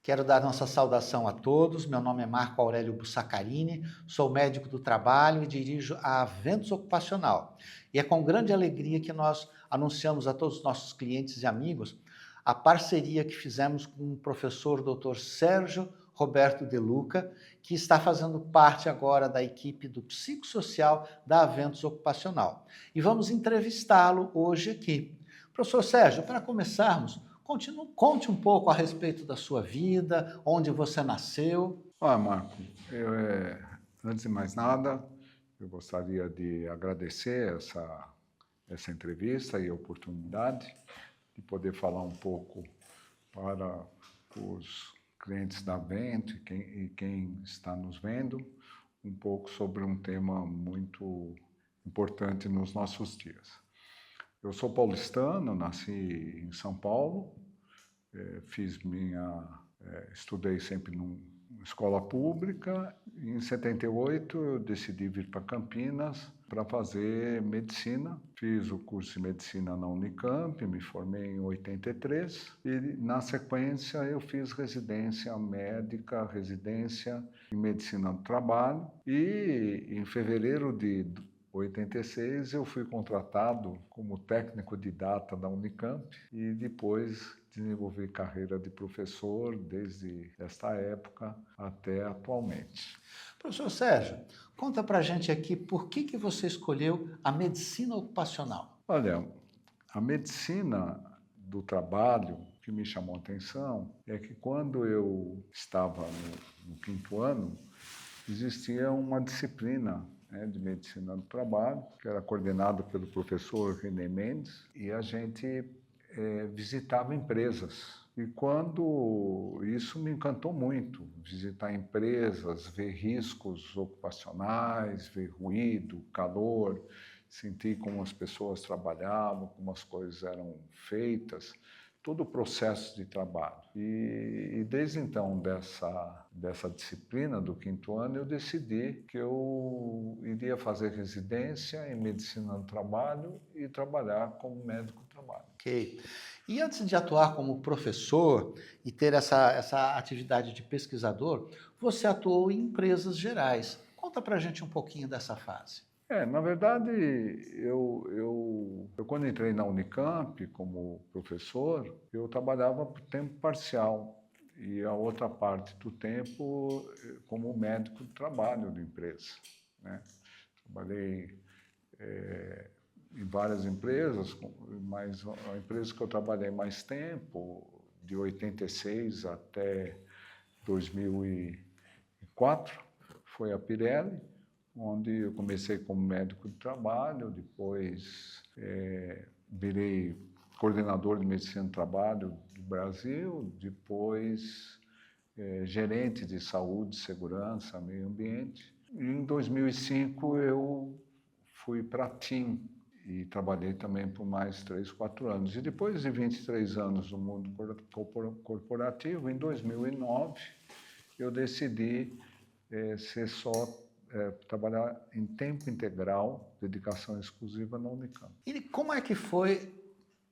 Quero dar nossa saudação a todos. Meu nome é Marco Aurélio Bussacarini, sou médico do trabalho e dirijo a Ventos Ocupacional. E é com grande alegria que nós anunciamos a todos os nossos clientes e amigos a parceria que fizemos com o professor Dr. Sérgio Roberto De Luca, que está fazendo parte agora da equipe do psicossocial da Ventos Ocupacional. E vamos entrevistá-lo hoje aqui. Professor Sérgio, para começarmos, conte um pouco a respeito da sua vida, onde você nasceu. Olha, Marco, antes de mais nada, eu gostaria de agradecer essa entrevista e a oportunidade de poder falar um pouco para os clientes da Vento e quem está nos vendo, um pouco sobre um tema muito importante nos nossos dias. Eu sou paulistano, nasci em São Paulo, estudei sempre numa escola pública. Em 78 eu decidi vir para Campinas para fazer medicina. Fiz o curso de medicina na Unicamp, me formei em 83 e na sequência eu fiz residência médica, residência em medicina do trabalho e em fevereiro de 86 eu fui contratado como técnico de data da Unicamp e depois desenvolvi carreira de professor desde esta época até atualmente. Professor Sérgio, conta pra gente aqui por que você escolheu a medicina ocupacional. Olha, a medicina do trabalho que me chamou a atenção é que quando eu estava no quinto ano, existia uma disciplina de medicina do trabalho, que era coordenado pelo professor René Mendes, e a gente visitava empresas. E quando isso me encantou muito, visitar empresas, ver riscos ocupacionais, ver ruído, calor, sentir como as pessoas trabalhavam, como as coisas eram feitas, todo o processo de trabalho. E desde então, dessa disciplina do quinto ano, eu decidi que eu iria fazer residência em medicina do trabalho e trabalhar como médico do trabalho. Ok. E antes de atuar como professor e ter essa atividade de pesquisador, você atuou em empresas gerais. Conta pra gente um pouquinho dessa fase. Na verdade, eu quando entrei na Unicamp como professor, eu trabalhava por tempo parcial e a outra parte do tempo como médico de trabalho da empresa, né? Trabalhei em várias empresas, mas a empresa que eu trabalhei mais tempo, de 86 até 2004, foi a Pirelli, onde eu comecei como médico de trabalho, depois virei coordenador de medicina do trabalho do Brasil, depois gerente de saúde, segurança, meio ambiente. E em 2005 eu fui para a TIM e trabalhei também por mais 3, 4 anos. E depois de 23 anos no mundo corporativo, em 2009, eu decidi trabalhar em tempo integral, dedicação exclusiva na Unicamp. E como é que foi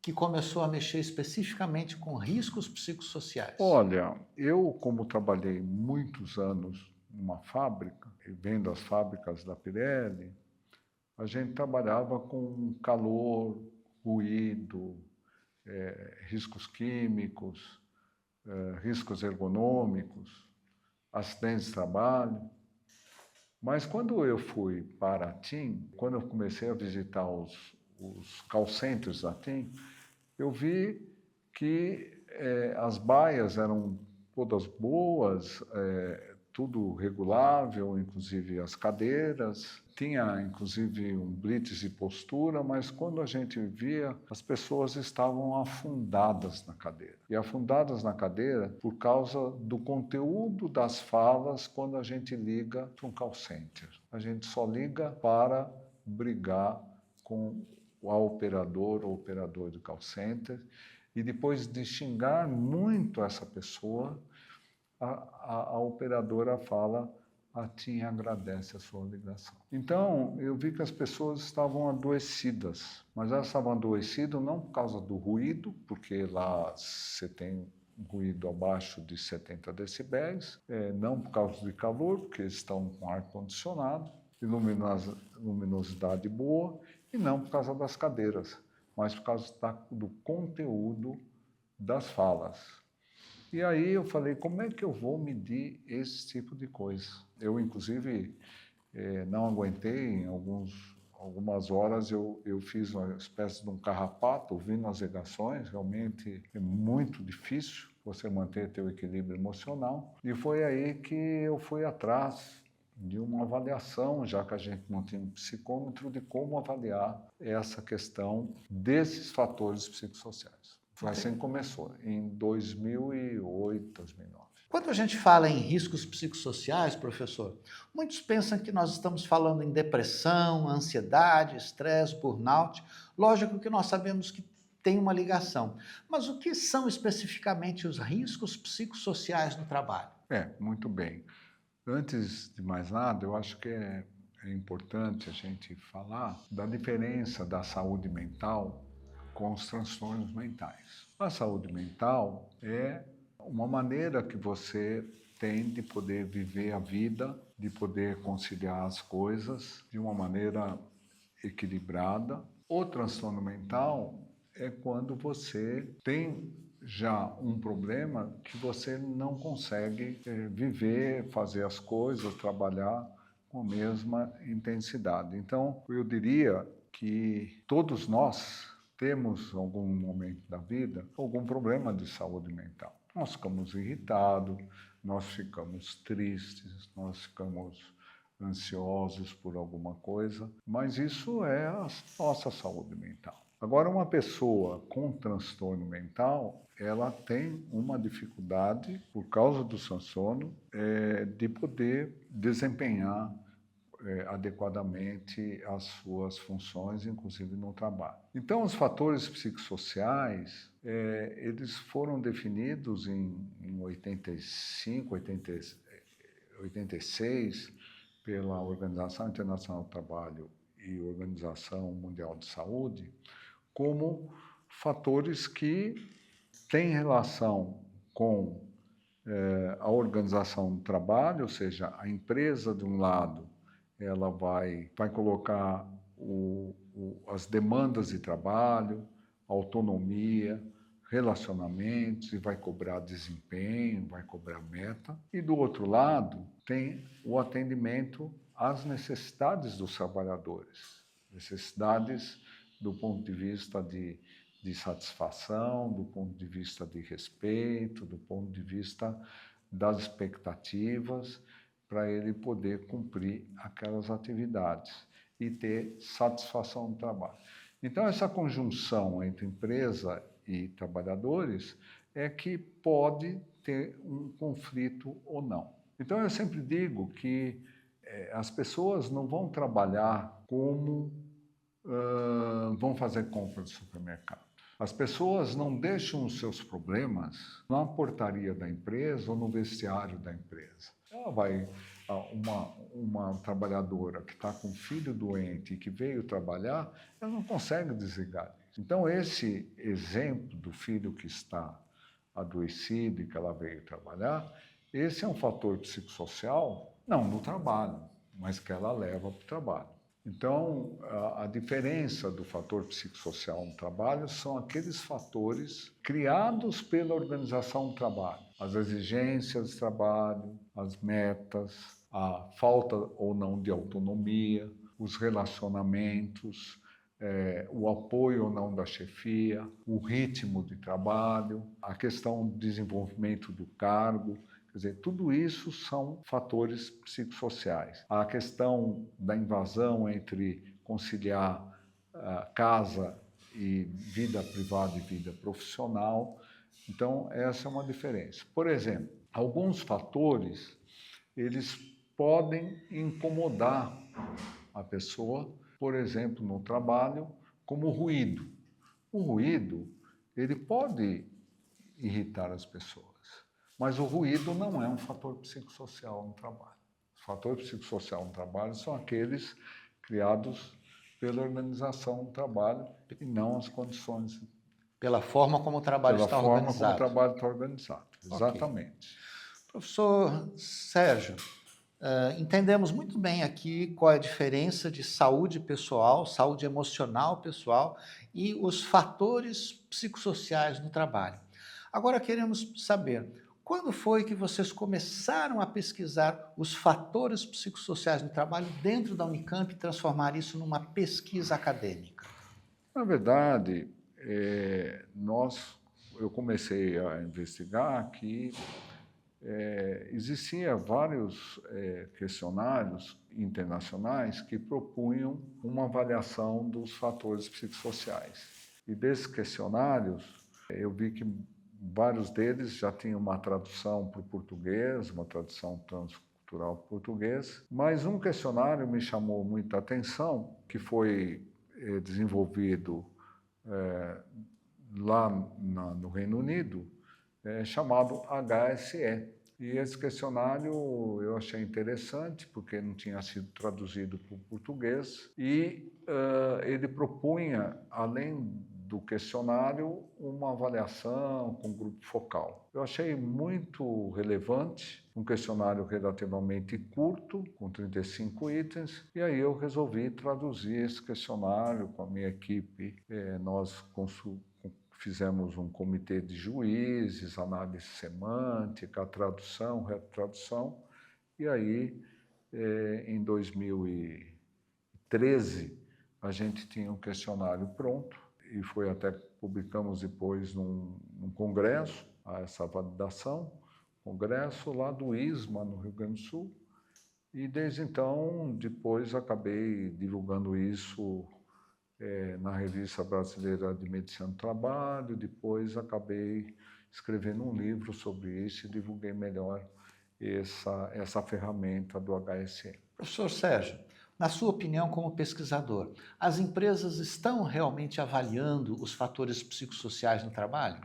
que começou a mexer especificamente com riscos psicossociais? Olha, eu como trabalhei muitos anos numa fábrica, vendo as fábricas da Pirelli, a gente trabalhava com calor, ruído, riscos químicos, riscos ergonômicos, acidentes de trabalho. Mas quando eu fui para a TIM, quando eu comecei a visitar os call centers da TIM, eu vi que as baias eram todas boas, tudo regulável, inclusive as cadeiras. Tinha, inclusive, um blitz de postura, mas quando a gente via, as pessoas estavam afundadas na cadeira. E afundadas na cadeira por causa do conteúdo das falas quando a gente liga para um call center. A gente só liga para brigar com a operador ou operador do call center, e depois de xingar muito essa pessoa, a operadora fala: a TIM agradece a sua ligação. Então, eu vi que as pessoas estavam adoecidas, mas elas estavam adoecidas não por causa do ruído, porque lá você tem um ruído abaixo de 70 decibéis, não por causa de calor, porque eles estão com ar-condicionado, e luminosidade boa, e não por causa das cadeiras, mas por causa do conteúdo das falas. E aí eu falei, como é que eu vou medir esse tipo de coisa? Eu, inclusive, não aguentei, em algumas horas eu fiz uma espécie de um carrapato, ouvindo as ligações, realmente é muito difícil você manter teu equilíbrio emocional. E foi aí que eu fui atrás de uma avaliação, já que a gente não tinha um psicômetro, de como avaliar essa questão desses fatores psicossociais. Foi assim que começou, em 2008, 2009. Quando a gente fala em riscos psicossociais, professor, muitos pensam que nós estamos falando em depressão, ansiedade, estresse, burnout. Lógico que nós sabemos que tem uma ligação. Mas o que são especificamente os riscos psicossociais no trabalho? Muito bem. Antes de mais nada, eu acho que é importante a gente falar da diferença da saúde mental com os transtornos mentais. A saúde mental é uma maneira que você tem de poder viver a vida, de poder conciliar as coisas de uma maneira equilibrada. O transtorno mental é quando você tem já um problema que você não consegue viver, fazer as coisas, trabalhar com a mesma intensidade. Então, eu diria que todos nós temos, em algum momento da vida, algum problema de saúde mental. Nós ficamos irritados, nós ficamos tristes, nós ficamos ansiosos por alguma coisa, mas isso é a nossa saúde mental. Agora, uma pessoa com transtorno mental, ela tem uma dificuldade, por causa do transtorno, de poder desempenhar adequadamente as suas funções, inclusive no trabalho. Então, os fatores psicossociais, eles foram definidos em 85, 86, pela Organização Internacional do Trabalho e Organização Mundial de Saúde, como fatores que têm relação com a organização do trabalho, ou seja, a empresa, de um lado, ela vai colocar as demandas de trabalho, autonomia, relacionamentos, e vai cobrar desempenho, vai cobrar meta. E do outro lado, tem o atendimento às necessidades dos trabalhadores, necessidades do ponto de vista de satisfação, do ponto de vista de respeito, do ponto de vista das expectativas, para ele poder cumprir aquelas atividades e ter satisfação no trabalho. Então, essa conjunção entre empresa e trabalhadores é que pode ter um conflito ou não. Então, eu sempre digo que as pessoas não vão trabalhar como vão fazer compra de supermercado. As pessoas não deixam os seus problemas na portaria da empresa ou no vestiário da empresa. Ela vai, uma trabalhadora que está com um filho doente e que veio trabalhar, ela não consegue desligar. Então, esse exemplo do filho que está adoecido e que ela veio trabalhar, esse é um fator psicossocial, não no trabalho, mas que ela leva para o trabalho. Então, a diferença do fator psicossocial no trabalho são aqueles fatores criados pela organização do trabalho. As exigências do trabalho, as metas, a falta ou não de autonomia, os relacionamentos, o apoio ou não da chefia, o ritmo de trabalho, a questão do desenvolvimento do cargo. Quer dizer, tudo isso são fatores psicossociais. A questão da invasão entre conciliar casa e vida privada e vida profissional. Então, essa é uma diferença. Por exemplo, alguns fatores, eles podem incomodar a pessoa, por exemplo, no trabalho, como o ruído. O ruído, ele pode irritar as pessoas. Mas o ruído não é um fator psicossocial no trabalho. Os fatores psicossociais no trabalho são aqueles criados pela organização do trabalho e não as condições Pela forma como o trabalho pela está forma como o organizado. trabalho está organizado. Ok. Exatamente. Professor Sérgio, entendemos muito bem aqui qual é a diferença de saúde pessoal, saúde emocional pessoal e os fatores psicossociais no trabalho. Agora queremos saber, quando foi que vocês começaram a pesquisar os fatores psicossociais no trabalho dentro da Unicamp e transformar isso numa pesquisa acadêmica? Na verdade, eu comecei a investigar que existia vários questionários internacionais que propunham uma avaliação dos fatores psicossociais. E desses questionários, eu vi que vários deles já tinham uma tradução para o português, uma tradução transcultural para o português, mas um questionário me chamou muita atenção, que foi desenvolvido lá no Reino Unido, chamado HSE. E esse questionário eu achei interessante, porque não tinha sido traduzido para o português, e ele propunha, além do questionário, uma avaliação com grupo focal. Eu achei muito relevante, um questionário relativamente curto, com 35 itens, e aí eu resolvi traduzir esse questionário com a minha equipe. Nós fizemos um comitê de juízes, análise semântica, tradução, retradução, e aí, em 2013, a gente tinha um questionário pronto, e foi até publicamos depois num congresso, essa validação, congresso lá do ISMA, no Rio Grande do Sul, e desde então, depois acabei divulgando isso na Revista Brasileira de Medicina do Trabalho, depois acabei escrevendo um livro sobre isso e divulguei melhor essa ferramenta do HSE. Professor Sérgio, na sua opinião como pesquisador, as empresas estão realmente avaliando os fatores psicossociais no trabalho?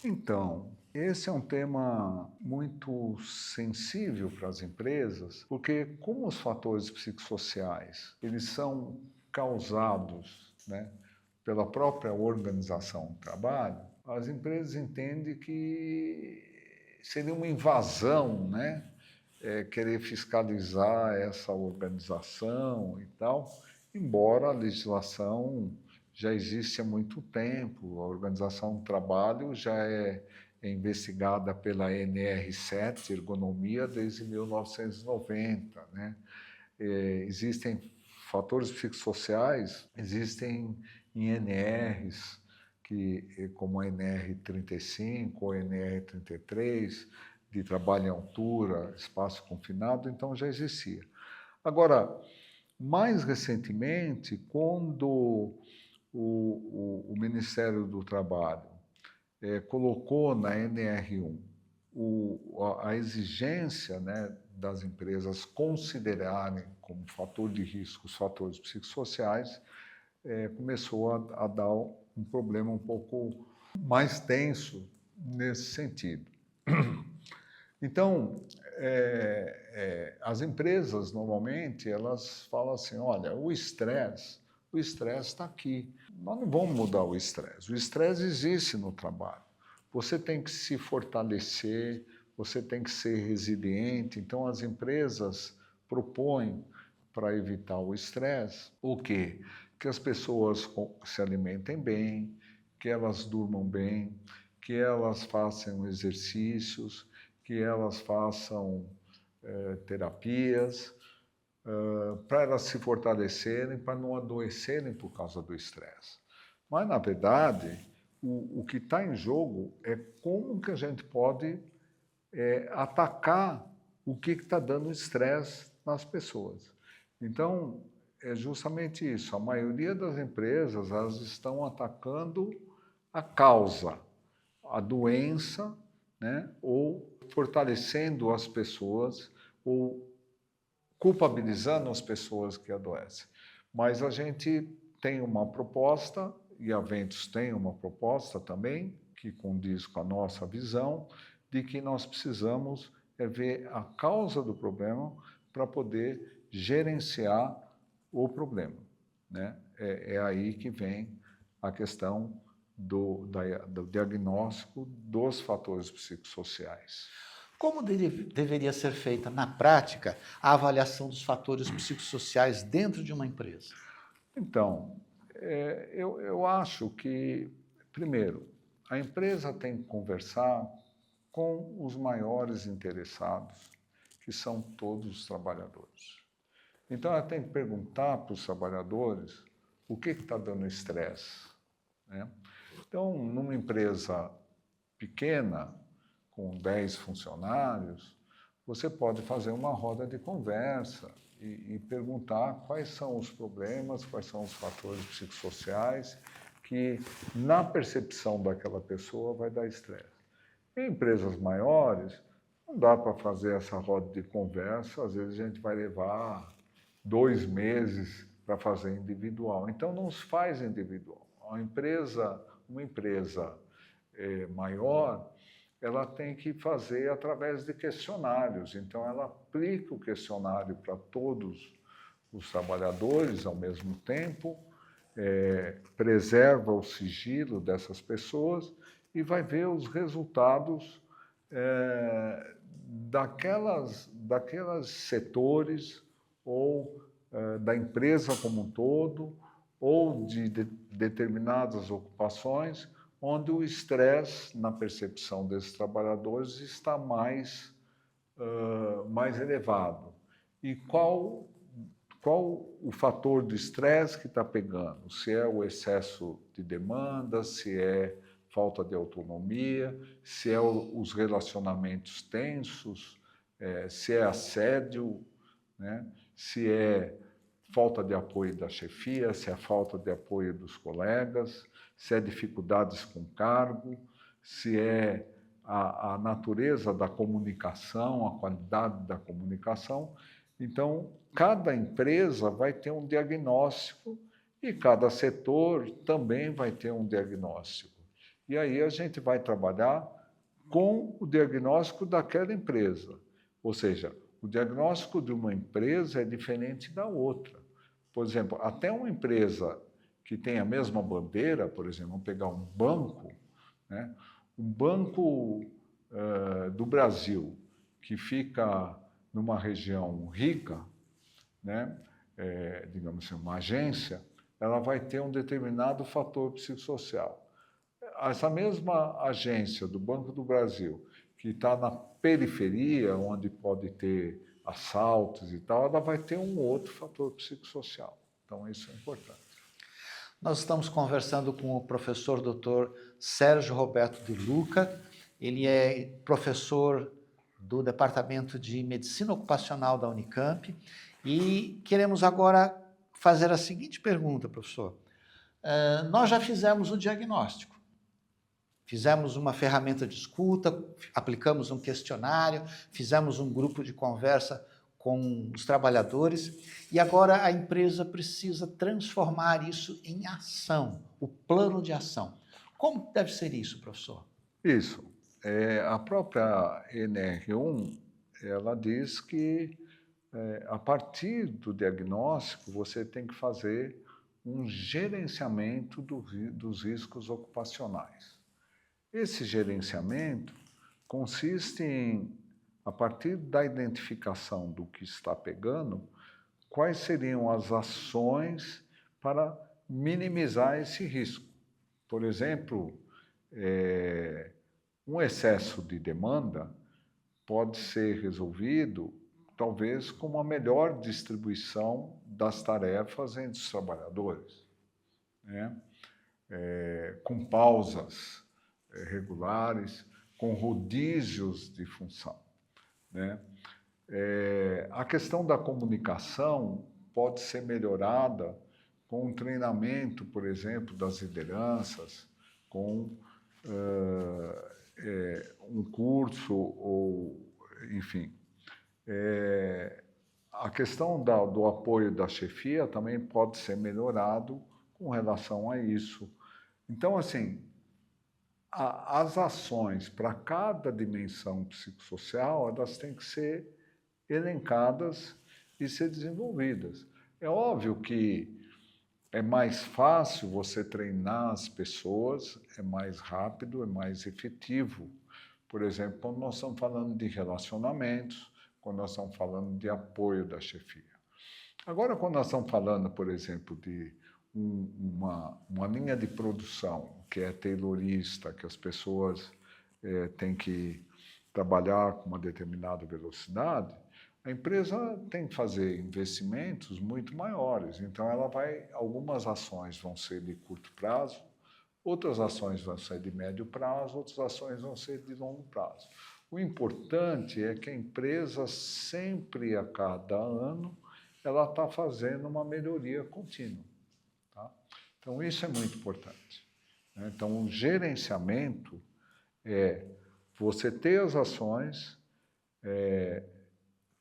Então, esse é um tema muito sensível para as empresas, porque como os fatores psicossociais, eles são causados, né, pela própria organização do trabalho, as empresas entendem que seria uma invasão, né, querer fiscalizar essa organização e tal, embora a legislação já existe há muito tempo, a organização do trabalho já é investigada pela NR7, Ergonomia, desde 1990, né? Existem fatores psicossociais, existem INRs, como a NR35 ou a NR33, de trabalho em altura, espaço confinado, então já existia. Agora, mais recentemente, quando o Ministério do Trabalho colocou na NR1 a exigência, né, das empresas considerarem como fator de risco os fatores psicossociais, começou a dar um problema um pouco mais tenso nesse sentido. Então, as empresas, normalmente, elas falam assim, olha, o estresse está aqui. Nós não vamos mudar o estresse existe no trabalho. Você tem que se fortalecer, você tem que ser resiliente. Então, as empresas propõem, para evitar o estresse, o quê? Que as pessoas se alimentem bem, que elas durmam bem, que elas façam exercícios, que elas façam terapias, para elas se fortalecerem, para não adoecerem por causa do estresse. Mas, na verdade, o que está em jogo é como que a gente pode atacar o que está dando estresse nas pessoas. Então, é justamente isso. A maioria das empresas, elas estão atacando a causa, a doença, né? Ou fortalecendo as pessoas, ou culpabilizando as pessoas que adoecem. Mas a gente tem uma proposta, e a Ventus tem uma proposta também, que condiz com a nossa visão, de que nós precisamos ver a causa do problema para poder gerenciar o problema, né? É aí que vem a questão do diagnóstico dos fatores psicossociais. Como deveria ser feita, na prática, a avaliação dos fatores psicossociais dentro de uma empresa? Então, eu acho que, primeiro, a empresa tem que conversar com os maiores interessados, que são todos os trabalhadores. Então, ela tem que perguntar para os trabalhadores o que está dando estresse, né? Então, numa empresa pequena, com 10 funcionários, você pode fazer uma roda de conversa e perguntar quais são os problemas, quais são os fatores psicossociais que, na percepção daquela pessoa, vai dar estresse. Em empresas maiores, não dá para fazer essa roda de conversa, às vezes a gente vai levar 2 meses para fazer individual. Então, não se faz individual. Uma empresa maior, ela tem que fazer através de questionários. Então, ela aplica o questionário para todos os trabalhadores ao mesmo tempo, preserva o sigilo dessas pessoas e vai ver os resultados daquelas setores ou da empresa como um todo ou de determinadas ocupações onde o estresse, na percepção desses trabalhadores, está mais elevado. E qual o fator de estresse que está pegando? Se é o excesso de demanda, se é falta de autonomia, se é os relacionamentos tensos, se é assédio, né? Se é falta de apoio da chefia, se é falta de apoio dos colegas, se é dificuldades com cargo, se é a natureza da comunicação, a qualidade da comunicação. Então, cada empresa vai ter um diagnóstico e cada setor também vai ter um diagnóstico. E aí a gente vai trabalhar com o diagnóstico daquela empresa. Ou seja, o diagnóstico de uma empresa é diferente da outra. Por exemplo, até uma empresa que tem a mesma bandeira, por exemplo, vamos pegar um banco, né? Um banco do Brasil que fica numa região rica, né? Digamos assim, uma agência, ela vai ter um determinado fator psicossocial. Essa mesma agência do Banco do Brasil, que está na periferia, onde pode ter assaltos e tal, ela vai ter um outro fator psicossocial. Então, isso é importante. Nós estamos conversando com o professor Dr. Sérgio Roberto de Luca. Ele é professor do Departamento de Medicina Ocupacional da Unicamp e queremos agora fazer a seguinte pergunta, professor. Nós já fizemos o diagnóstico, fizemos uma ferramenta de escuta, aplicamos um questionário, fizemos um grupo de conversa com os trabalhadores e agora a empresa precisa transformar isso em ação, o plano de ação. Como deve ser isso, professor? Isso. A própria NR1, ela diz que a partir do diagnóstico você tem que fazer um gerenciamento dos riscos ocupacionais. Esse gerenciamento consiste em, a partir da identificação do que está pegando, quais seriam as ações para minimizar esse risco. Por exemplo, um excesso de demanda pode ser resolvido, talvez, com uma melhor distribuição das tarefas entre os trabalhadores, né? Com pausas regulares, com rodízios de função, né? A questão da comunicação pode ser melhorada com um treinamento, por exemplo, das lideranças, com um curso, ou, enfim. A questão do apoio da chefia também pode ser melhorado com relação a isso. Então, assim, as ações para cada dimensão psicossocial, elas têm que ser elencadas e ser desenvolvidas. É óbvio que é mais fácil você treinar as pessoas, é mais rápido, é mais efetivo. Por exemplo, quando nós estamos falando de relacionamentos, quando nós estamos falando de apoio da chefia. Agora, quando nós estamos falando, por exemplo, de uma linha de produção que é taylorista, que as pessoas têm que trabalhar com uma determinada velocidade, a empresa tem que fazer investimentos muito maiores. Então, algumas ações vão ser de curto prazo, outras ações vão ser de médio prazo, outras ações vão ser de longo prazo. O importante é que a empresa sempre, a cada ano, ela está fazendo uma melhoria contínua. Tá? Então, isso é muito importante. Então, o gerenciamento é você ter as ações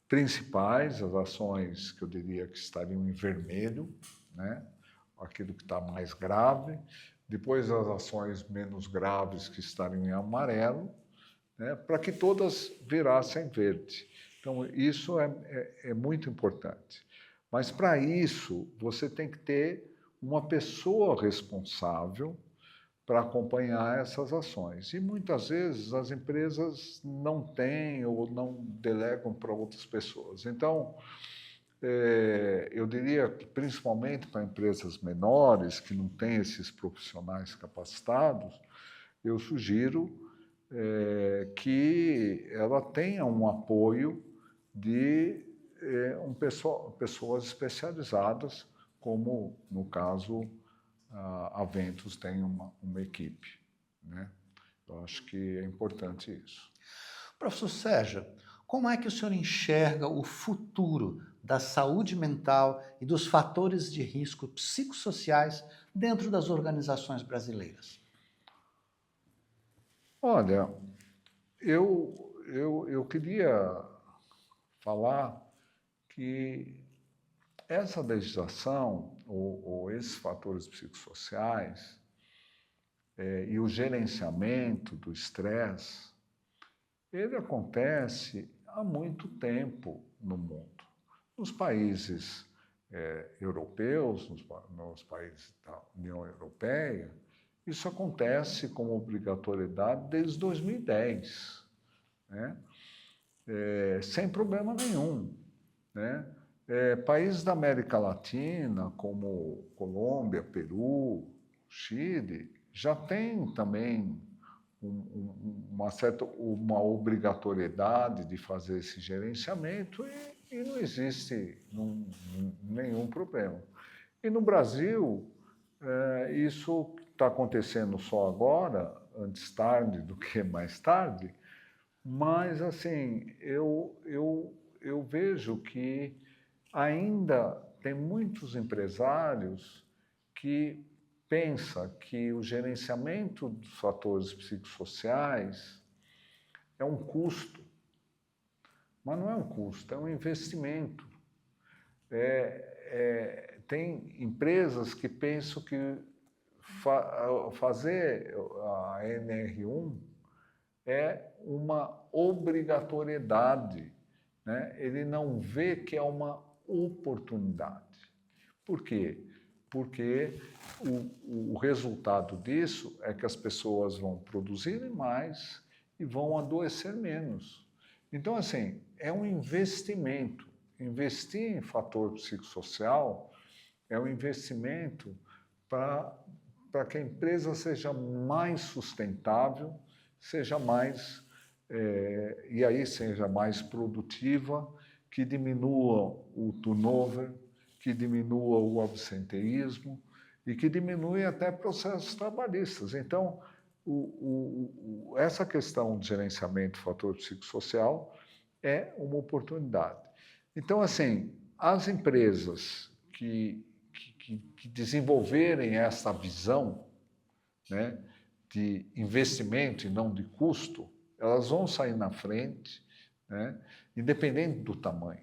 principais, as ações que eu diria que estariam em vermelho, né? Aquilo que está mais grave, depois as ações menos graves que estariam em amarelo, né? Para que todas virassem verde. Então, isso é muito importante. Mas, para isso, você tem que ter uma pessoa responsável para acompanhar essas ações. E, muitas vezes, as empresas não têm ou não delegam para outras pessoas. Então, eu diria que, principalmente para empresas menores, que não têm esses profissionais capacitados, eu sugiro que ela tenha um apoio de pessoas especializadas, como, no caso, a Ventus tem uma equipe, né? Eu acho que é importante isso. Professor Sérgio, como é que o senhor enxerga o futuro da saúde mental e dos fatores de risco psicossociais dentro das organizações brasileiras? Olha, eu queria falar que essa legislação, ou esses fatores psicossociais, e o gerenciamento do estresse, ele acontece há muito tempo no mundo. Nos países europeus, nos países da União Europeia, isso acontece com obrigatoriedade desde 2010, né? Sem problema nenhum, né? Países da América Latina, como Colômbia, Peru, Chile, já tem também uma obrigatoriedade de fazer esse gerenciamento e não existe nenhum problema. E no Brasil, isso está acontecendo só agora, antes tarde do que mais tarde, mas assim, eu vejo que ainda tem muitos empresários que pensam que o gerenciamento dos fatores psicossociais é um custo, mas não é um custo, é um investimento. Tem empresas que pensam que fazer a NR1 é uma obrigatoriedade, né? Ele não vê que é uma oportunidade. Por quê? Porque o resultado disso é que as pessoas vão produzir mais e vão adoecer menos. Então, assim, é um investimento. Investir em fator psicossocial é um investimento para que a empresa seja mais sustentável, seja mais, e aí seja mais produtiva, que diminua o turnover, que diminua o absenteísmo e que diminui até processos trabalhistas. Então, essa questão de gerenciamento do fator psicossocial é uma oportunidade. Então, assim, as empresas que desenvolverem essa visão, né, de investimento e não de custo, elas vão sair na frente, né, independente do tamanho.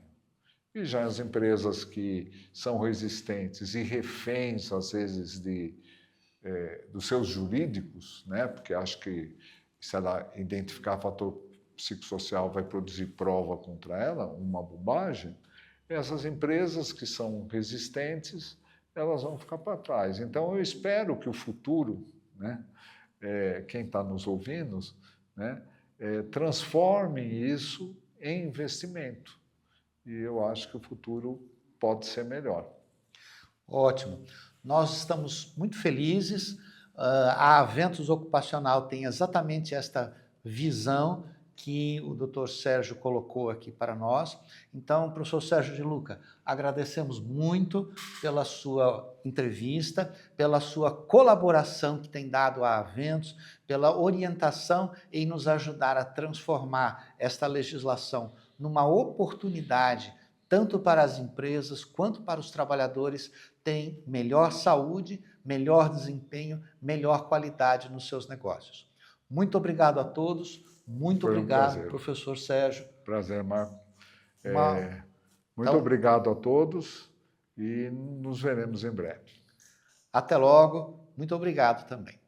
E já as empresas que são resistentes e reféns, às vezes, dos seus jurídicos, né, porque acho que se ela identificar fator psicossocial vai produzir prova contra ela, uma bobagem, essas empresas que são resistentes, elas vão ficar para trás. Então, eu espero que o futuro, né, quem está nos ouvindo, né, transforme isso em investimento. E eu acho que o futuro pode ser melhor. Ótimo. Nós estamos muito felizes. A Aventus Ocupacional tem exatamente esta visão que o Dr. Sérgio colocou aqui para nós. Então, professor Sérgio de Luca, agradecemos muito pela sua entrevista, pela sua colaboração que tem dado à Aventus, pela orientação em nos ajudar a transformar esta legislação numa oportunidade tanto para as empresas quanto para os trabalhadores terem melhor saúde, melhor desempenho, melhor qualidade nos seus negócios. Muito obrigado a todos. Muito obrigado, professor Sérgio. Prazer, Marco. Muito obrigado a todos e nos veremos em breve. Até logo. Muito obrigado também.